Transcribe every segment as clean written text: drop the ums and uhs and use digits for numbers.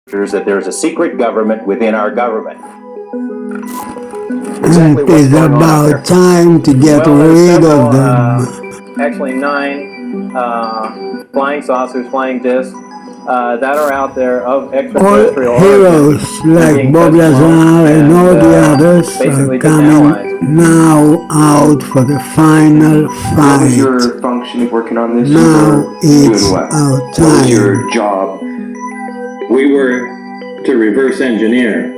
that there's a secret government within our government. Exactly what's It's going on up there. about time to get Well, there's rid several, of them. actually 9 flying saucers, flying discs that are out there of All extraterrestrial heroes origin like being Bob test flown Lazar and all the others basically are just coming analyzed. now out for the final What was fight. your function working on this? Now You were it's doing what? our What was your time. job? We were to reverse engineer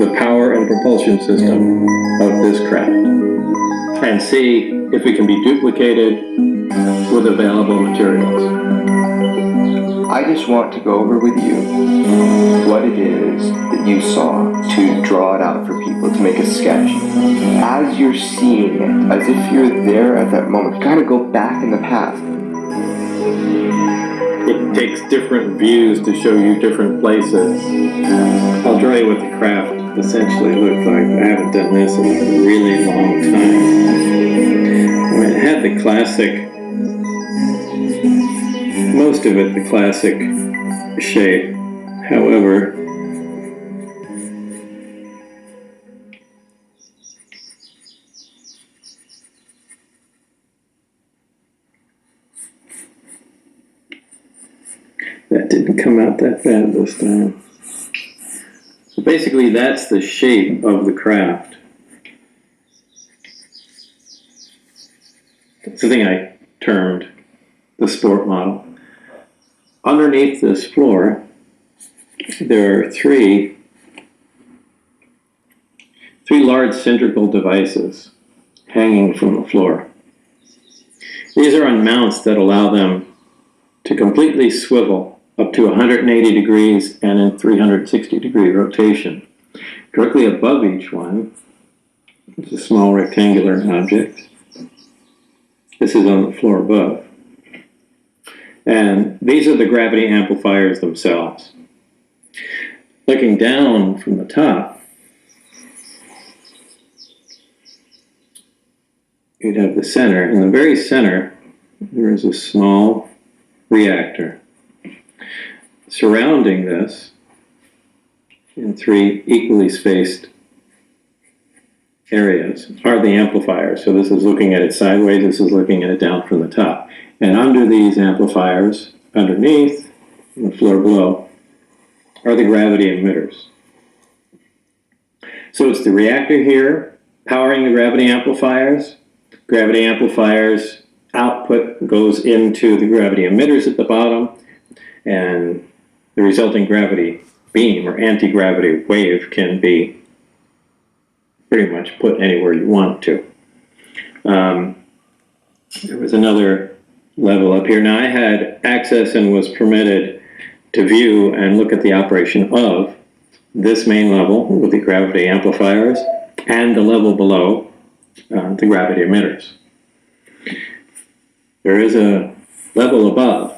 the power and propulsion system of this craft and see if it can be duplicated with available materials. I just want to go over with you what it is that you saw, to draw it out for people, to make a sketch. As you're seeing it, as if you're there at that moment, you kind of go back in the past. It takes different views to show you different places. I'll draw you what the craft essentially looked like. I haven't done this in a really long time. It had the classic, most of it the classic shape. However, that didn't come out that bad this time. So basically, that's the shape of the craft. It's the thing I termed the sport model. Underneath this floor, there are three large cylindrical devices hanging from the floor. These are on mounts that allow them to completely swivel up to 180 degrees and in 360-degree rotation. Directly above each one is a small rectangular object. This is on the floor above. And these are the gravity amplifiers themselves. Looking down from the top, you'd have the center. In the very center, there is a small reactor. Surrounding this, in 3 equally spaced areas, are the amplifiers. So this is looking at it sideways, this is looking at it down from the top. And under these amplifiers, underneath, on the floor below, are the gravity emitters. So it's the reactor here, powering the gravity amplifiers. Gravity amplifiers output goes into the gravity emitters at the bottom, and the resulting gravity beam or anti-gravity wave can be pretty much put anywhere you want to. There was another level up here. Now I had access and was permitted to view and look at the operation of this main level with the gravity amplifiers and the level below, the gravity emitters. There is a level above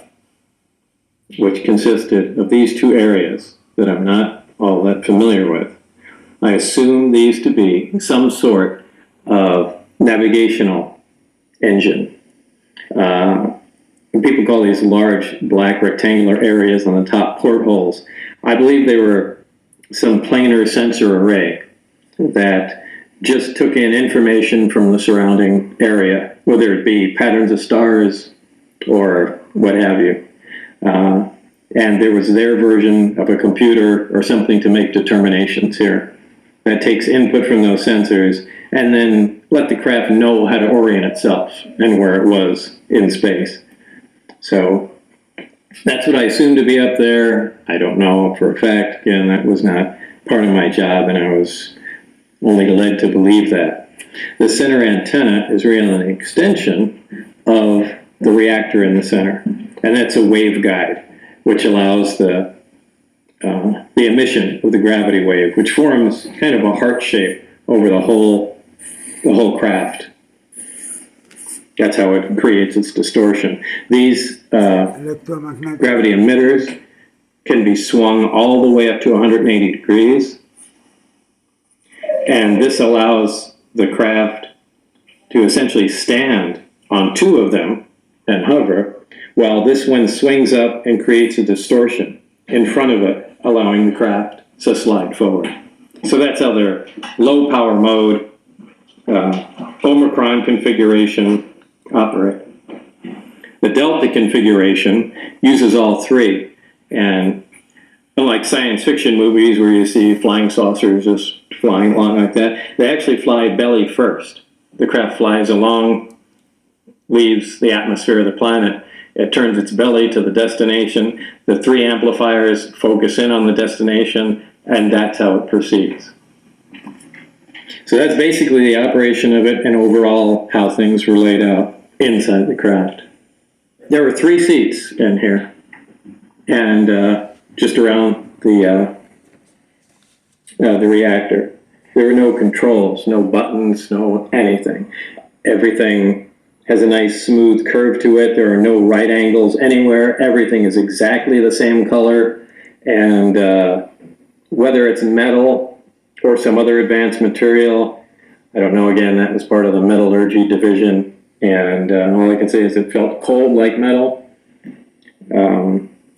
which consisted of these 2 areas that I'm not all that familiar with. I assume these to be some sort of navigational engine. People call these large black rectangular areas on the top portholes. I believe they were some planar sensor array that just took in information from the surrounding area, whether it be patterns of stars or what have you. And there was their version of a computer or something to make determinations here that takes input from those sensors and then let the craft know how to orient itself and where it was in space. So that's what I assumed to be up there. I don't know for a fact. Again, that was not part of my job, and I was only led to believe that. The center antenna is really an extension of the reactor in the center, and that's a waveguide, which allows the emission of the gravity wave, which forms kind of a heart shape over the whole craft. That's how it creates its distortion. These gravity emitters can be swung all the way up to 180 degrees. And this allows the craft to essentially stand on 2 of them and hover, while this one swings up and creates a distortion in front of it allowing the craft to slide forward. So that's how their low power mode, Omicron configuration operate. The Delta configuration uses all three, and unlike science fiction movies where you see flying saucers just flying along like that, they actually fly belly first. The craft flies along, leaves the atmosphere of the planet. It turns its belly to the destination. The three amplifiers focus in on the destination, and that's how it proceeds. So that's basically the operation of it and overall how things were laid out inside the craft. There were 3 seats in here, and just around the reactor. There were no controls, no buttons, no anything. Everything has a nice smooth curve to it. There are no right angles anywhere. Everything is exactly the same color, and whether it's metal or some other advanced material, I don't know. Again, that was part of the metallurgy division, and all I can say is it felt cold like metal.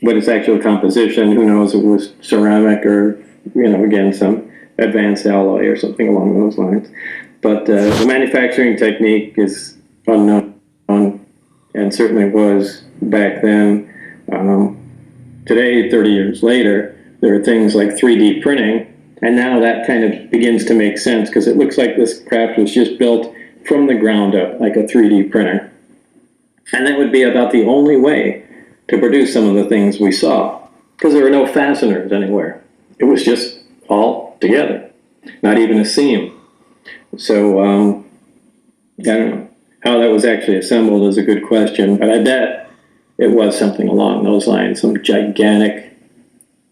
But its actual composition, who knows, it was ceramic or, again, some advanced alloy or something along those lines. But the manufacturing technique is unknown, and certainly was back then. Today, 30 years later, there are things like 3D printing, and now that kind of begins to make sense because it looks like this craft was just built from the ground up, like a 3D printer. And that would be about the only way to produce some of the things we saw, because there were no fasteners anywhere. It was just all together, not even a seam. So, I don't know. How that was actually assembled is a good question, but I bet it was something along those lines, some gigantic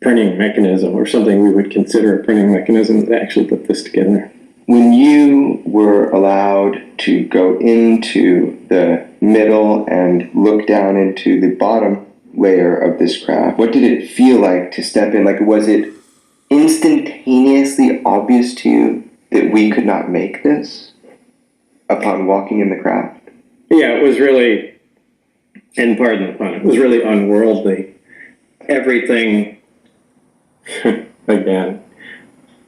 printing mechanism or something we would consider a printing mechanism that actually put this together. When you were allowed to go into the middle and look down into the bottom layer of this craft, what did it feel like to step in? Like, was it instantaneously obvious to you that we could not make this upon walking in the craft? Yeah, it was really, and pardon the pun, it was really unworldly. Everything, again,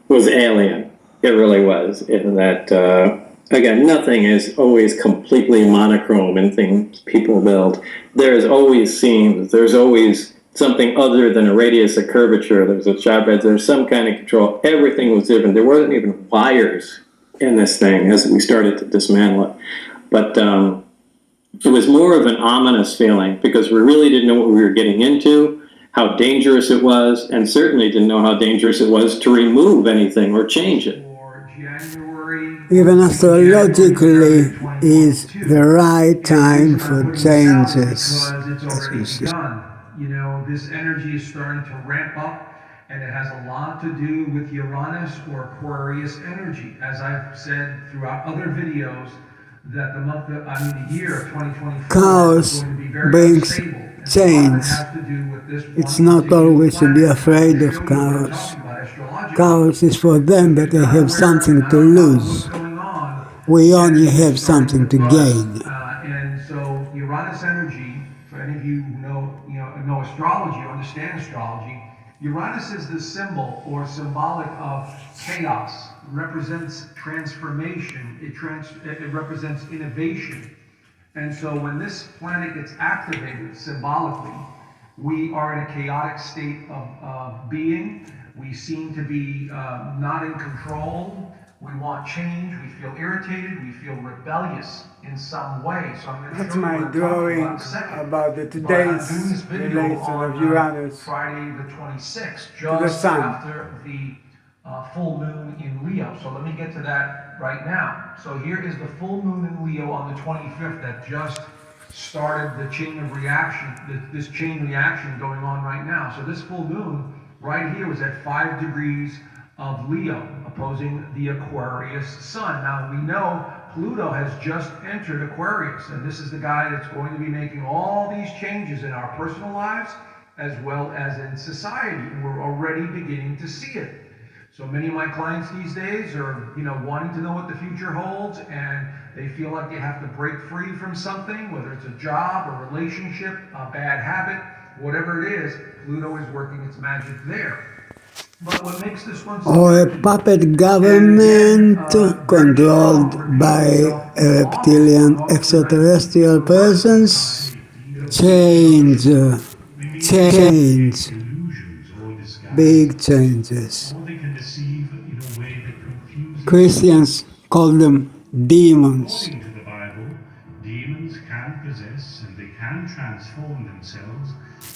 was alien. It really was. In that, again, nothing is always completely monochrome in things people build. There's always seams. There's always something other than a radius of curvature. There's a sharp edge. There's some kind of control. Everything was different. There wasn't even wires in this thing as we started to dismantle it. But it was more of an ominous feeling because we really didn't know what we were getting into, how dangerous it was, and certainly didn't know how dangerous it was to remove anything or change it. Even astrologically is the right time for changes. It's done. This energy is starting to ramp up, and it has a lot to do with Uranus or Aquarius energy. As I've said throughout other videos, that the year of 2024 Chaos is going to be very brings unstable. change. It's not always to be afraid of chaos. Chaos is for them that they have something to lose. We only have something to gain. And so Uranus energy, for any of you who know astrology or understand astrology, Uranus is the symbol or symbolic of chaos. It represents transformation. It represents innovation. And so when this planet gets activated symbolically, we are in a chaotic state of being. We seem to be not in control. We want change. We feel irritated. We feel rebellious in some way. So I'm going to That's show you my what I'm talking drawing about in a second. about the But I'm doing this today's video relation on of Uranus Friday the 26th, to the just sun. after the full moon in Leo. So let me get to that right now. So here is the full moon in Leo on the 25th that just started the chain of reaction, this chain reaction going on right now. So this full moon right here was at 5 degrees of Leo, opposing the Aquarius sun. Now we know Pluto has just entered Aquarius, and this is the guy that's going to be making all these changes in our personal lives as well as in society, and we're already beginning to see it. So many of my clients these days are, wanting to know what the future holds, and they feel like they have to break free from something, whether it's a job, a relationship, a bad habit, whatever it is, Pluto is working its magic there. But what makes this one Or a puppet government controlled by a reptilian extraterrestrial presence. Change. Big changes. Christians call them demons. According to the Bible, demons can possess and they can transform themselves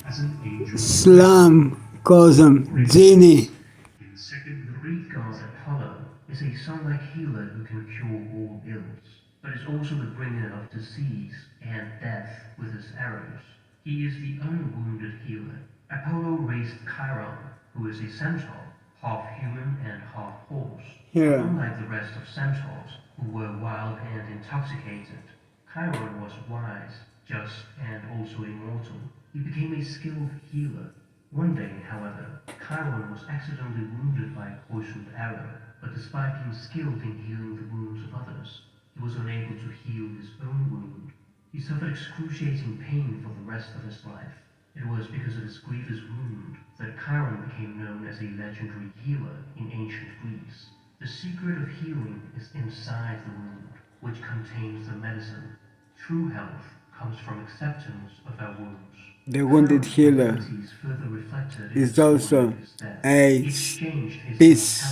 as an angel. Islam calls them genie. In second, The Greek god Apollo is a sun-like healer who can cure all ills, but is also the bringer of disease and death with his arrows. He is the unwounded healer. Apollo raised Chiron, who is a centaur, half human and half horse. Yeah. Unlike the rest of centaurs, who were wild and intoxicated, Chiron was wise, just, and also immortal. He became a skilled healer. One day, however, Chiron was accidentally wounded by a poisoned arrow, but despite being skilled in healing the wounds of others, he was unable to heal his own wound. He suffered excruciating pain for the rest of his life. It was because of his grievous wound that Chiron became known as a legendary healer in ancient Greece. The secret of healing is inside the wound, which contains the medicine. True health comes from acceptance of our wounds. The wounded healer is also a piece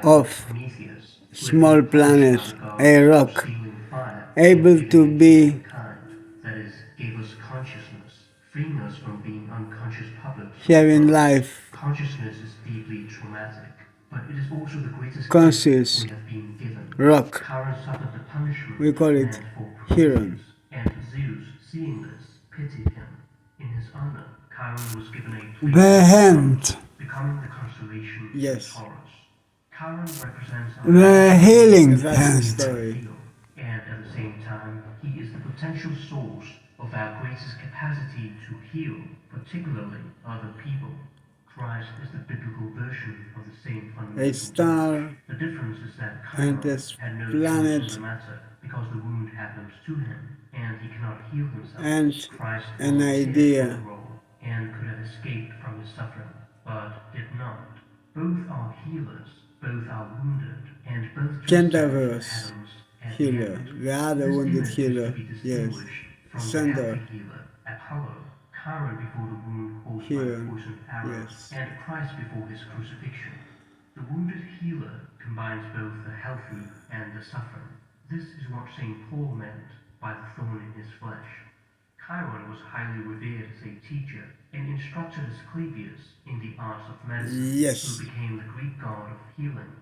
of small planet, a rock, able to be here in life, Consciousness is deeply traumatic, but it is also the greatest conscious gift we have been given. rock. Chiron suffered the punishment We call it meant for Chiron. Prometheus, and Zeus, seeing this, pitied him. In his honor, Chiron was given a twin The hand, becoming the constellation yes. Taurus. Chiron represents The healing our hand. feel, and at the same time, he is the potential source of our greatest capacity to heal, particularly other people. Christ is the biblical version of the same fundamental A star The difference is that and Chiron this had no planet choice in the matter because the wound happens to him and he cannot heal himself. and Christ an was idea. in the role and could have escaped from his suffering, but did not. Both are healers, both are wounded, and both Centaurus Adams at the healer, end. the other This wounded image is healer, to be yes. distinguished from the Sandor healthy healer, Apollo, Chiron before the wound caused by Here, the poisoned arrow, yes. and Christ before his crucifixion. The wounded healer combines both the healthy and the suffering. This is what St. Paul meant by the thorn in his flesh. Chiron was highly revered as a teacher and instructed Asclepius in the arts of medicine, Yes. who became the Greek god of healing.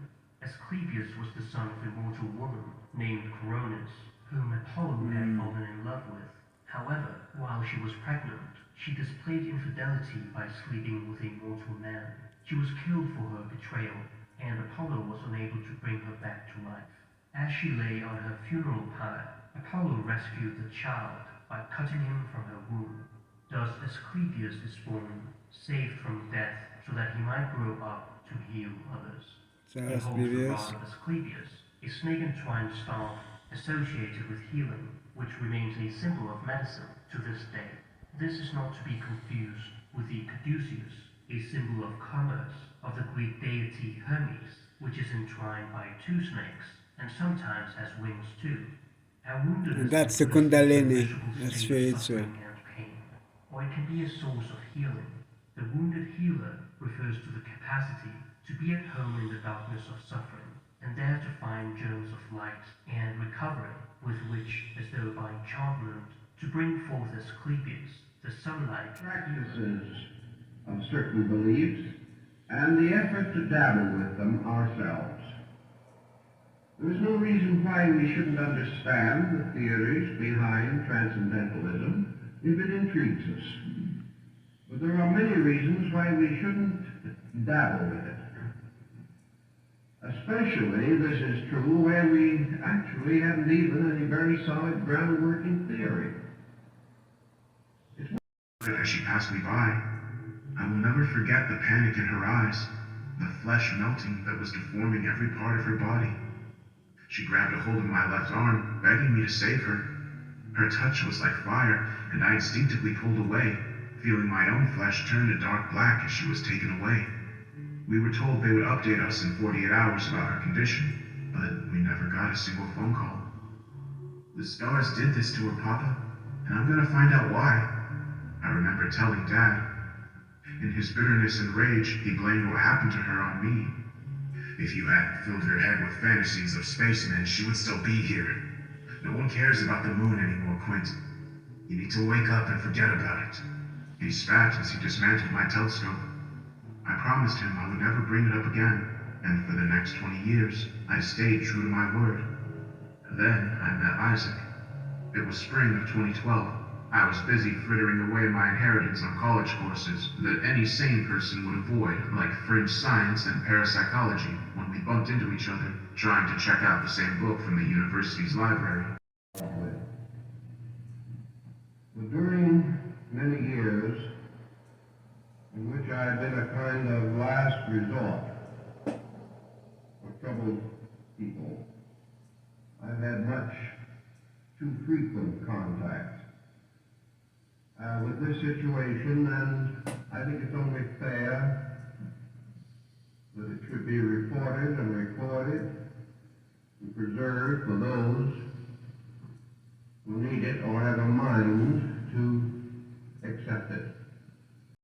Asclepius was the son of a mortal woman named Coronis, whom Apollo had fallen in love with. However, while she was pregnant, she displayed infidelity by sleeping with a mortal man. She was killed for her betrayal, and Apollo was unable to bring her back to life. As she lay on her funeral pyre, Apollo rescued the child by cutting him from her womb. Thus Asclepius is born, saved from death, so that he might grow up to heal others. So He holds the Asclepius. rod of Asclepius, a snake-entwined staff associated with healing, which remains a symbol of medicine to this day. This is not to be confused with the caduceus, a symbol of commerce, of the Greek deity Hermes, which is entwined by two snakes, and sometimes has wings too. Our woundedness That's the is a Kundalini, miserable that's state of spiritual. suffering and pain, or it can be a source of healing. The wounded healer refers to the capacity to be at home in the darkness of suffering, and there to find germs of light and recovery, with which, as though by enchantment, to bring forth Asclepius, the sunlight. Practices of certain beliefs and the effort to dabble with them ourselves. There is no reason why we shouldn't understand the theories behind transcendentalism if it intrigues us. But there are many reasons why we shouldn't dabble with it. Especially this is true where we actually haven't even any very solid groundwork in theory. As she passed me by, I will never forget the panic in her eyes, the flesh melting that was deforming every part of her body. She grabbed a hold of my left arm, begging me to save her. Her touch was like fire, and I instinctively pulled away, feeling my own flesh turn a dark black as she was taken away. We were told they would update us in 48 hours about her condition, but we never got a single phone call. The stars did this to her, Papa, and I'm gonna find out why. I remember telling Dad. In his bitterness and rage, he blamed what happened to her on me. If you hadn't filled her head with fantasies of spacemen, she would still be here. No one cares about the moon anymore, Quint. You need to wake up and forget about it. He spat as he dismantled my telescope. I promised him I would never bring it up again, and for the next 20 years, I stayed true to my word. Then I met Isaac. It was spring of 2012. I was busy frittering away my inheritance on college courses that any sane person would avoid, like fringe science and parapsychology, when we bumped into each other, trying to check out the same book from the university's library. But during many years, in which I had been a kind of last resort for troubled people, I've had much too frequent contact with this situation, and I think it's only fair that it should be reported and recorded and preserved for those who need it or have a mind to accept it.